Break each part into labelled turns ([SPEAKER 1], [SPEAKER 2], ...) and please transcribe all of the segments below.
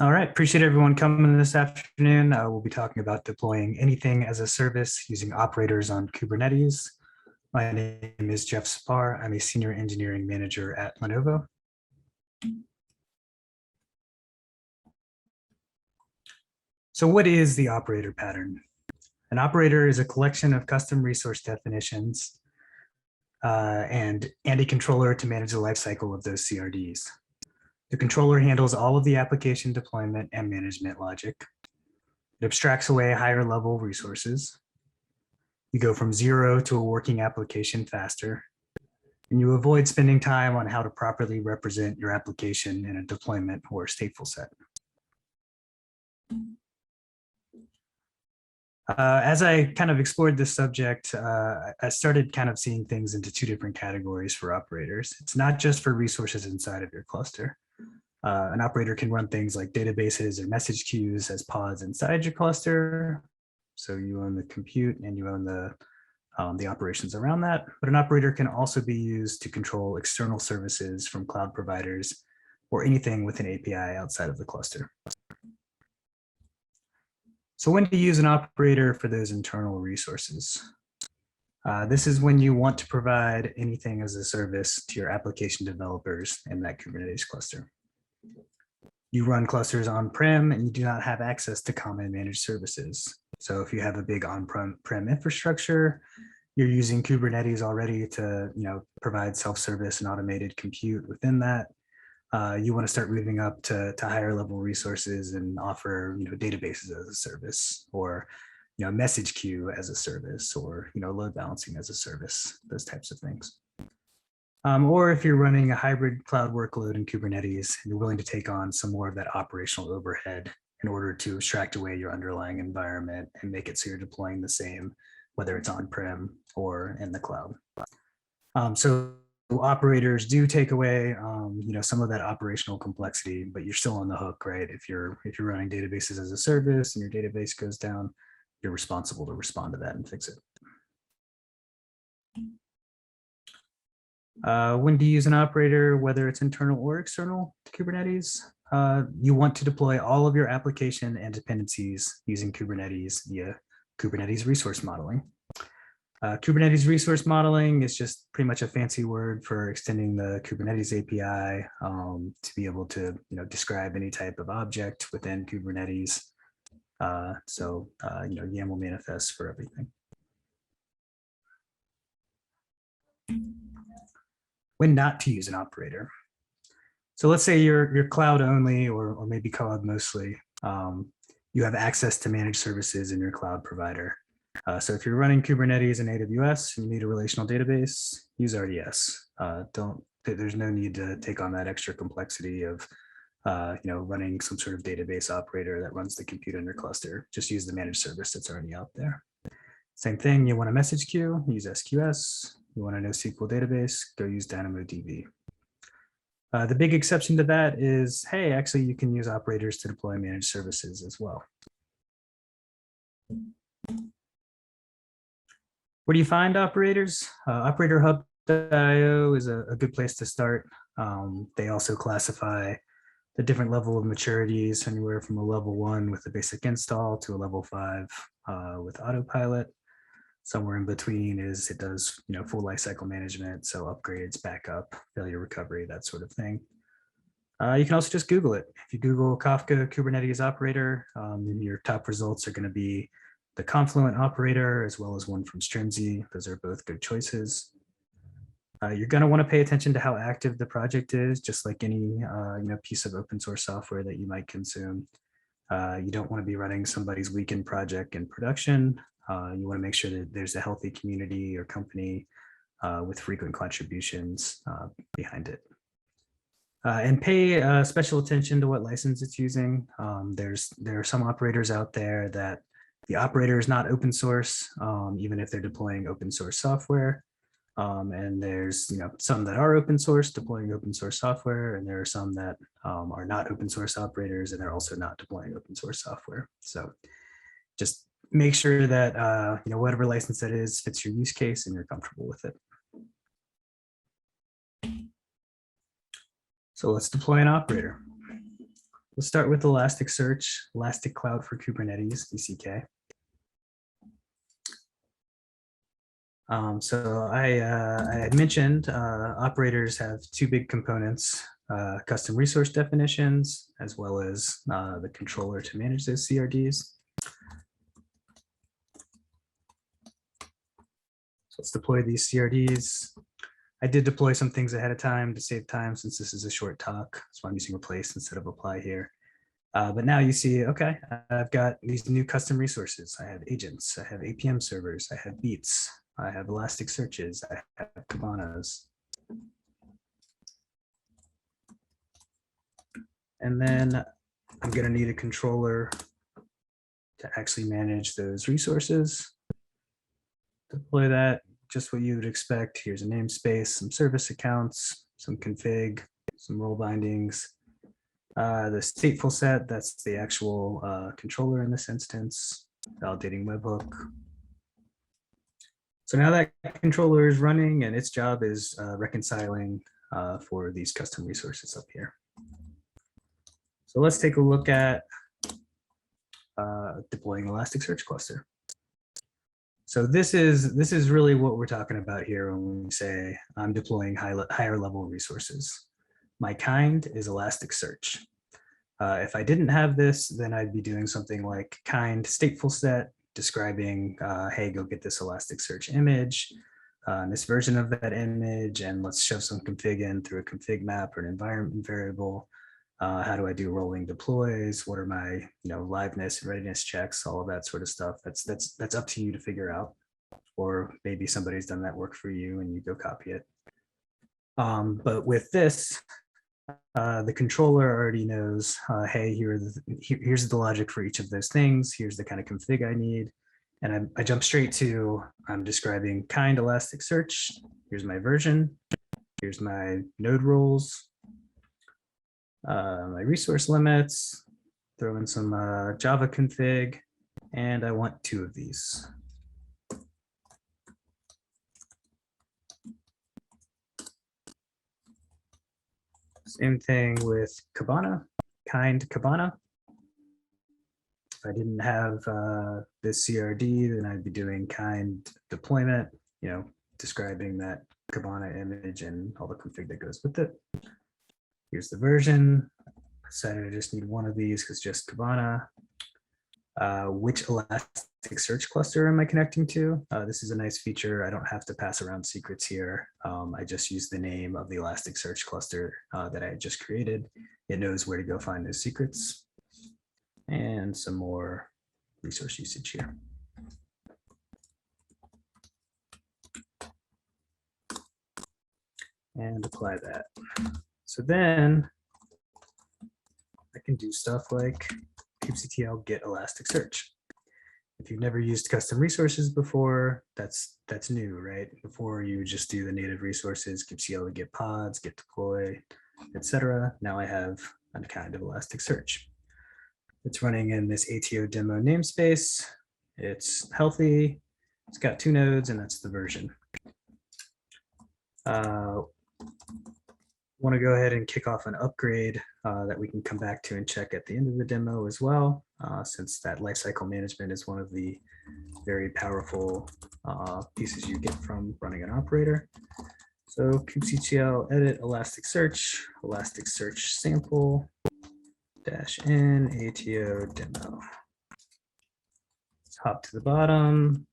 [SPEAKER 1] All right, appreciate everyone coming this afternoon. We'll be talking about deploying anything as a service using operators on Kubernetes. My name is Jeff Spahr. I'm a senior engineering manager at Lenovo. So what is the operator pattern? An operator is a collection of custom resource definitions and a controller to manage the lifecycle of those CRDs. The controller handles all of the application deployment and management logic. It abstracts away higher level resources. You go from zero to a working application faster, and you avoid spending time on how to properly represent your application in a deployment or stateful set. As I kind of explored this subject, I started kind of seeing things into two different categories for operators. It's not just for resources inside of your cluster. An operator can run things like databases or message queues as pods inside your cluster. So you own the compute and you own the operations around that. But an operator can also be used to control external services from cloud providers or anything with an API outside of the cluster. So when to use an operator for those internal resources? This is when you want to provide anything as a service to your application developers in that Kubernetes cluster. You run clusters on-prem and you do not have access to common managed services. So if you have a big on-prem infrastructure, you're using Kubernetes already to provide self-service and automated compute within that. You want to start moving up to higher level resources and offer databases as a service, or message queue as a service, or load balancing as a service, those types of things. Or if you're running a hybrid cloud workload in Kubernetes, you're willing to take on some more of that operational overhead in order to abstract away your underlying environment and make it so you're deploying the same, whether it's on-prem or in the cloud. So operators do take away some of that operational complexity, but you're still on the hook, right? If you're running databases as a service and your database goes down, you're responsible to respond to that and fix it. When to use an operator, whether it's internal or external to Kubernetes, you want to deploy all of your application and dependencies using Kubernetes via Kubernetes resource modeling. Kubernetes resource modeling is just pretty much a fancy word for extending the Kubernetes API to be able to describe any type of object within Kubernetes. YAML manifests for everything. When not to use an operator. So let's say you're cloud only or maybe cloud mostly. You have access to managed services in your cloud provider. So if you're running Kubernetes in AWS and you need a relational database, use RDS. There's no need to take on that extra complexity of running some sort of database operator that runs the compute in your cluster. Just use the managed service that's already out there. Same thing, you want a message queue, use SQS. You want a NoSQL database, go use DynamoDB. The big exception to that is, hey, actually you can use operators to deploy managed services as well. Where do you find operators? OperatorHub.io is a good place to start. They also classify the different level of maturities, anywhere from a level 1 with a basic install to a level 5 with autopilot. Somewhere in between is it does full lifecycle management, so upgrades, backup, failure recovery, that sort of thing. You can also just Google it. If you Google Kafka Kubernetes operator, your top results are going to be the Confluent operator as well as one from Strimzy. Those are both good choices. You're going to want to pay attention to how active the project is, just like any piece of open source software that you might consume. You don't want to be running somebody's weekend project in production. You want to make sure that there's a healthy community or company with frequent contributions behind it. And pay special attention to what license it's using. There are some operators out there that the operator is not open source, even if they're deploying open source software. And there's some that are open source deploying open source software, and there are some that are not open source operators and they're also not deploying open source software. So just make sure that whatever license that is fits your use case and you're comfortable with it. So let's deploy an operator. We'll start with Elasticsearch, Elastic Cloud for Kubernetes, ECK. So I had mentioned operators have two big components, custom resource definitions, as well as the controller to manage those CRDs. So let's deploy these CRDs. I did deploy some things ahead of time to save time since this is a short talk. So I'm using replace instead of apply here. But now you see, okay, I've got these new custom resources. I have agents, I have APM servers, I have beats, I have elastic searches, I have Kibanas. And then I'm going to need a controller to actually manage those resources. Deploy that, just what you would expect. Here's a namespace, some service accounts, some config, some role bindings. The stateful set, that's the actual controller in this instance, validating webhook. So now that controller is running and its job is reconciling for these custom resources up here. So let's take a look at deploying Elasticsearch cluster. So this is really what we're talking about here when we say I'm deploying higher level resources. My kind is Elasticsearch. If I didn't have this, then I'd be doing something like kind stateful set describing, hey, go get this Elasticsearch image, this version of that image, and let's shove some config in through a config map or an environment variable. How do I do rolling deploys? What are my liveness and readiness checks? All of that sort of stuff. That's up to you to figure out, or maybe somebody's done that work for you and you go copy it. But with this, the controller already knows, hey, here's the logic for each of those things. Here's the kind of config I need. And I jump straight to, I'm describing kind Elasticsearch. Here's my version. Here's my node roles. My resource limits, throw in some Java config, and I want 2 of these. Same thing with Kibana, kind Kibana. If I didn't have this CRD, then I'd be doing kind deployment, describing that Kibana image and all the config that goes with it. Here's the version. I decided I just need 1 of these because just Kibana. Which Elasticsearch cluster am I connecting to? This is a nice feature. I don't have to pass around secrets here. I just use the name of the Elasticsearch cluster that I just created. It knows where to go find those secrets. And some more resource usage here. And apply that. So then I can do stuff like kubectl get Elasticsearch. If you've never used custom resources before, that's new, right? Before you just do the native resources, kubectl get pods, get deploy, etc. Now I have a kind of Elasticsearch. It's running in this ATO demo namespace. It's healthy. It's got 2 nodes, and that's the version. Want to go ahead and kick off an upgrade that we can come back to and check at the end of the demo as well, since that lifecycle management is one of the very powerful pieces you get from running an operator. So kubectl edit Elasticsearch, Elasticsearch sample -n ATO demo. Let's hop to the bottom.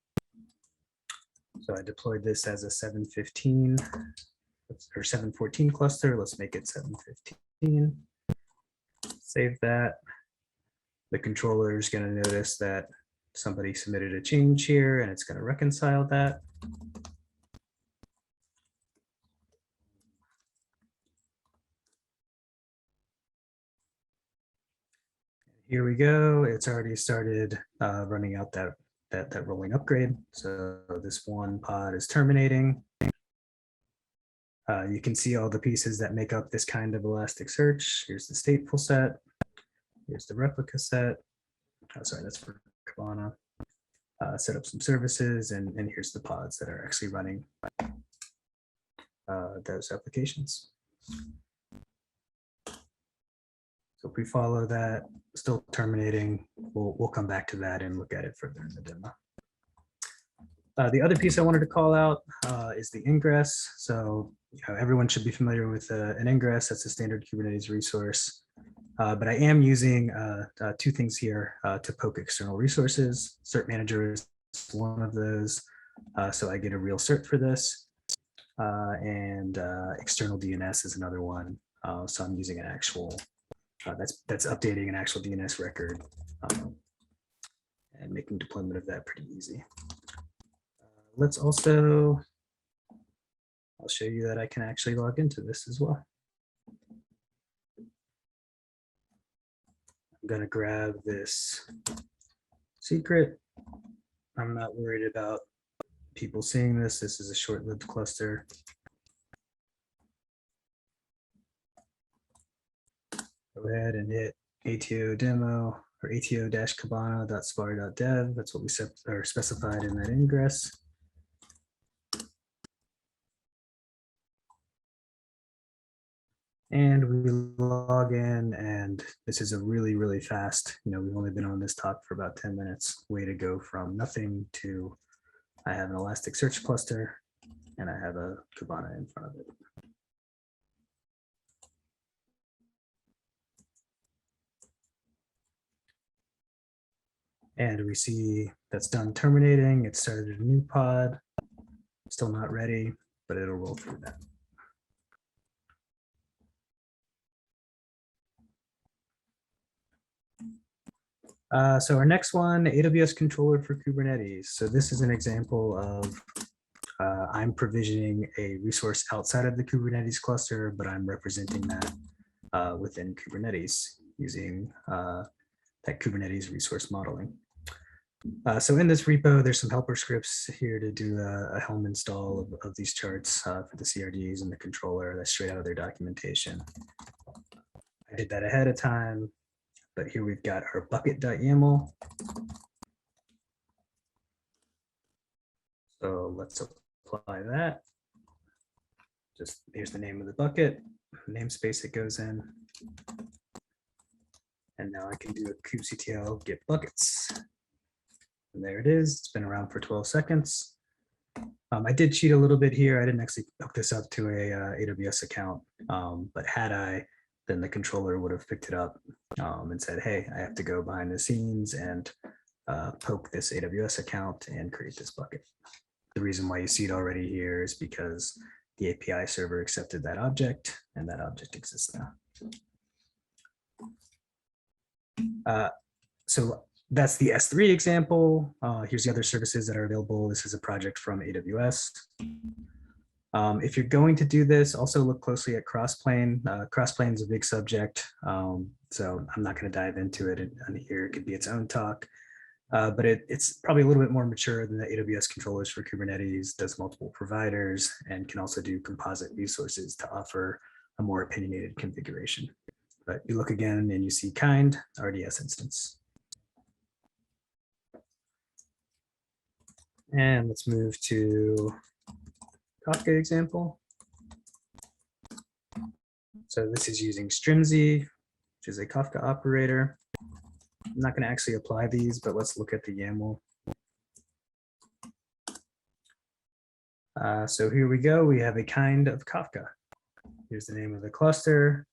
[SPEAKER 1] So I deployed this as a 715 or 714 cluster. Let's make it 715. Save that. The controller is going to notice that somebody submitted a change here, and it's going to reconcile that. Here we go. It's already started running out that rolling upgrade. So this 1 pod is terminating. You can see all the pieces that make up this kind of Elasticsearch. Here's the stateful set. Here's the replica set. Oh, sorry, that's for Kibana. Set up some services, and here's the pods that are actually running those applications. So if we follow that, still terminating, we'll come back to that and look at it further in the demo. The other piece I wanted to call out is the ingress. So everyone should be familiar with an ingress. That's a standard Kubernetes resource. But I am using two things here to poke external resources. Cert Manager is one of those. So I get a real cert for this. And external DNS is another one. So I'm using an actual, that's updating an actual DNS record and making deployment of that pretty easy. Let's also, I'll show you that I can actually log into this as well. I'm going to grab this secret. I'm not worried about people seeing this. This is a short-lived cluster. Go ahead and hit ATO demo or ato-cabana.spahr.dev. That's what we specified in that ingress. And we log in, and this is a really, really fast, we've only been on this talk for about 10 minutes, way to go from nothing to, I have an Elasticsearch cluster and I have a Kibana in front of it. And we see that's done terminating. It started a new pod, still not ready, but it'll roll through that. So our next one, AWS Controller for Kubernetes. So this is an example of I'm provisioning a resource outside of the Kubernetes cluster, but I'm representing that within Kubernetes using that Kubernetes resource modeling. So in this repo, there's some helper scripts here to do a Helm install of these charts for the CRDs and the controller. That's straight out of their documentation. I did that ahead of time. But here we've got our bucket.yaml. So let's apply that. Just here's the name of the bucket, namespace it goes in. And now I can do a kubectl get buckets. And there it is. It's been around for 12 seconds. I did cheat a little bit here. I didn't actually hook this up to a AWS account, but had I, then the controller would have picked it up and said, hey, I have to go behind the scenes and poke this AWS account and create this bucket. The reason why you see it already here is because the API server accepted that object and that object exists now. So that's the S3 example. Here's the other services that are available. This is a project from AWS. If you're going to do this, also look closely at CrossPlane. CrossPlane is a big subject, so I'm not going to dive into it on here. It could be its own talk, but it's probably a little bit more mature than the AWS controllers for Kubernetes, does multiple providers, and can also do composite resources to offer a more opinionated configuration. But you look again and you see kind RDS instance. And let's move to Kafka example. So this is using Strimzy, which is a Kafka operator. I'm not going to actually apply these, but let's look at the YAML. So here we go. We have a kind of Kafka. Here's the name of the cluster.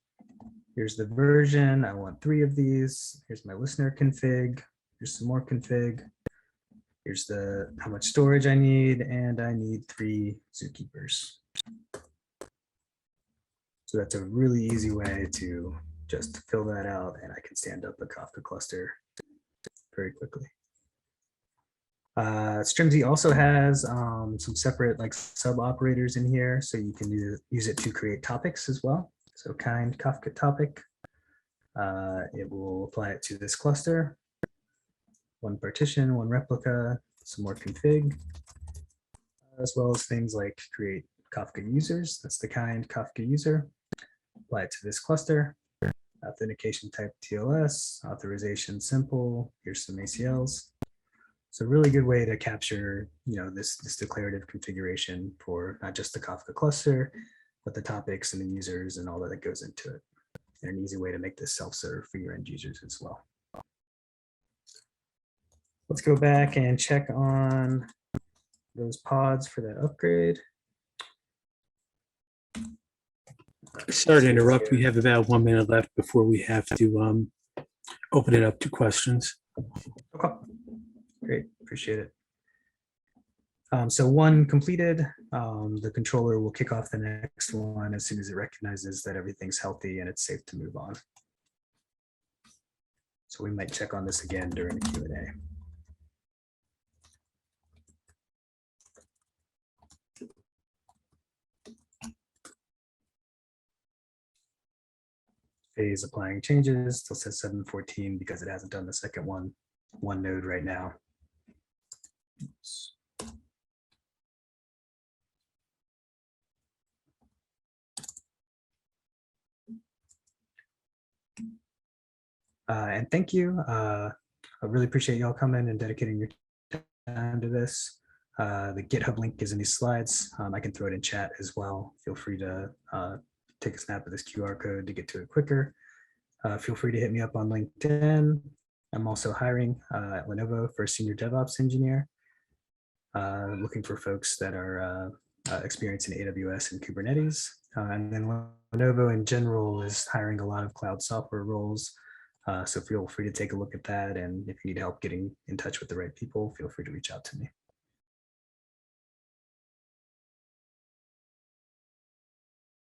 [SPEAKER 1] Here's the version. I want 3 of these. Here's my listener config. Here's some more config. Here's how much storage I need, and I need 3 zookeepers. So that's a really easy way to just fill that out, and I can stand up a Kafka cluster very quickly. Strimzy also has some separate sub operators in here, so you can use it to create topics as well. So kind Kafka topic, it will apply it to this cluster. 1 partition, 1 replica, some more config, as well as things like create Kafka users. That's the kind Kafka user. Apply it to this cluster. Authentication type TLS, authorization simple. Here's some ACLs. It's a really good way to capture, this declarative configuration for not just the Kafka cluster, but the topics and the users and all that goes into it. and an easy way to make this self-serve for your end users as well. Let's go back and check on those pods for that upgrade.
[SPEAKER 2] Sorry to interrupt. We have about 1 minute left before we have to open it up to questions.
[SPEAKER 1] Okay, great, appreciate it. So one completed, the controller will kick off the next one as soon as it recognizes that everything's healthy and it's safe to move on. So we might check on this again during the Q&A. Phase applying changes, still says 714 because it hasn't done the second one node right now. Oops. And thank you. I really appreciate y'all coming and dedicating your time to this. The GitHub link is in these slides. I can throw it in chat as well. Feel free to take a snap of this QR code to get to it quicker. Feel free to hit me up on LinkedIn. I'm also hiring at Lenovo for a senior DevOps engineer. Looking for folks that are experienced in AWS and Kubernetes. And then Lenovo in general is hiring a lot of cloud software roles. So feel free to take a look at that. And if you need help getting in touch with the right people, feel free to reach out to me.